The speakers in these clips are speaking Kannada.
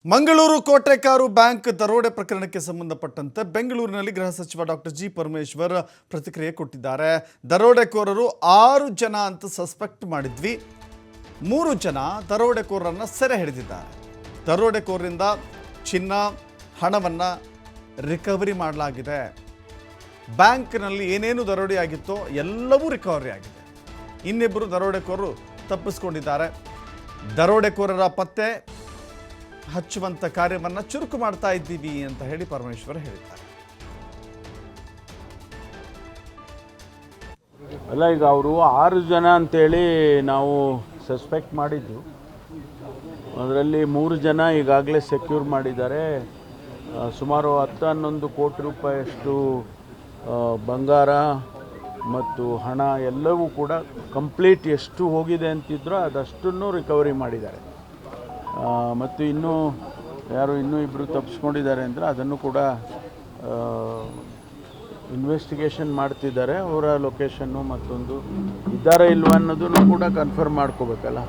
ಮಂಗಳೂರು ಕೋಟೆಕಾರು ಬ್ಯಾಂಕ್ ದರೋಡೆ ಪ್ರಕರಣಕ್ಕೆ ಸಂಬಂಧಪಟ್ಟಂತೆ ಬೆಂಗಳೂರಿನಲ್ಲಿ ಗೃಹ ಸಚಿವ ಡಾಕ್ಟರ್ ಜಿ ಪರಮೇಶ್ವರ್ ಪ್ರತಿಕ್ರಿಯೆ ಕೊಟ್ಟಿದ್ದಾರೆ. ದರೋಡೆಕೋರರು 6 ಜನ ಅಂತ ಸಸ್ಪೆಕ್ಟ್ ಮಾಡಿದ್ವಿ, 3 ಜನ ದರೋಡೆಕೋರರನ್ನು ಸೆರೆ ಹಿಡಿದಿದ್ದಾರೆ. ದರೋಡೆಕೋರರಿಂದ ಚಿನ್ನ, ಹಣವನ್ನು ರಿಕವರಿ ಮಾಡಲಾಗಿದೆ. ಬ್ಯಾಂಕ್ನಲ್ಲಿ ಏನೇನು ದರೋಡೆಯಾಗಿತ್ತೋ ಎಲ್ಲವೂ ರಿಕವರಿ ಆಗಿದೆ. ಇನ್ನಿಬ್ಬರು ದರೋಡೆಕೋರರು ತಪ್ಪಿಸಿಕೊಂಡಿದ್ದಾರೆ. ದರೋಡೆಕೋರರ ಪತ್ತೆ ಹಚ್ಚುವಂತ ಕಾರ್ಯವನ್ನು ಚುರುಕು ಮಾಡ್ತಾ ಇದ್ದೀವಿ ಅಂತ ಹೇಳಿ ಪರಮೇಶ್ವರ್ ಹೇಳಿದ್ದಾರೆ. ಅಲ್ಲ, ಈಗ ಅವರು 6 ಜನ ಅಂತೇಳಿ ನಾವು ಸಸ್ಪೆಕ್ಟ್ ಮಾಡಿದ್ದು. ಅದರಲ್ಲಿ 3 ಜನ ಈಗಾಗಲೇ ಸೆಕ್ಯೂರ್ ಮಾಡಿದ್ದಾರೆ. ಸುಮಾರು 10-11 ಕೋಟಿ ರೂಪಾಯಿಯಷ್ಟು ಬಂಗಾರ ಮತ್ತು ಹಣ ಎಲ್ಲವೂ ಕೂಡ ಕಂಪ್ಲೀಟ್ ಎಷ್ಟು ಹೋಗಿದೆ ಅಂತಿದ್ರೋ ಅದಷ್ಟನ್ನು ರಿಕವರಿ ಮಾಡಿದ್ದಾರೆ. ಮತ್ತು ಇನ್ನೂ ಇಬ್ಬರು ತಪ್ಪಿಸ್ಕೊಂಡಿದ್ದಾರೆ ಅಂದರೆ ಅದನ್ನು ಕೂಡ ಇನ್ವೆಸ್ಟಿಗೇಷನ್ ಮಾಡ್ತಿದ್ದಾರೆ. ಅವರ ಲೊಕೇಶನ್ನು ಮತ್ತೊಂದು ಇದ್ದಾರೆ ಇಲ್ವ ಅನ್ನೋದನ್ನು ಕೂಡ ಕನ್ಫರ್ಮ್ ಮಾಡ್ಕೋಬೇಕಲ್ಲ,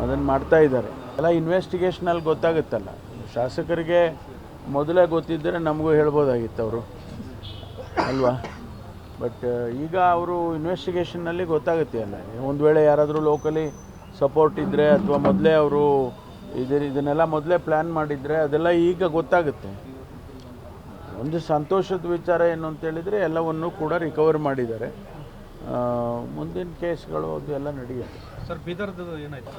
ಅದನ್ನು ಮಾಡ್ತಾ ಇದ್ದಾರೆ. ಎಲ್ಲ ಇನ್ವೆಸ್ಟಿಗೇಷನಲ್ಲಿ ಗೊತ್ತಾಗುತ್ತಲ್ಲ. ಶಾಸಕರಿಗೆ ಮೊದಲೇ ಗೊತ್ತಿದ್ದರೆ ನಮಗೂ ಹೇಳ್ಬೋದಾಗಿತ್ತು ಅವರು, ಅಲ್ವಾ? ಬಟ್ ಈಗ ಅವರು ಇನ್ವೆಸ್ಟಿಗೇಷನ್ನಲ್ಲಿ ಗೊತ್ತಾಗುತ್ತೆ ಅಲ್ಲ. ಒಂದು ವೇಳೆ ಯಾರಾದರೂ ಲೋಕಲಿ ಸಪೋರ್ಟ್ ಇದ್ದರೆ ಅಥವಾ ಮೊದಲೇ ಅವರು ಇದನ್ನೆಲ್ಲ ಮೊದಲೇ ಪ್ಲ್ಯಾನ್ ಮಾಡಿದರೆ ಅದೆಲ್ಲ ಈಗ ಗೊತ್ತಾಗುತ್ತೆ. ಒಂದು ಸಂತೋಷದ ವಿಚಾರ ಏನು ಅಂತೇಳಿದರೆ ಎಲ್ಲವನ್ನೂ ಕೂಡ ರಿಕವರ್ ಮಾಡಿದ್ದಾರೆ. ಮುಂದಿನ ಕೇಸ್ಗಳು ಅದು ಎಲ್ಲ ನಡೆಯುತ್ತೆ. ಸರ್, ಬೀದರ್ದು ಏನಾಯ್ತು?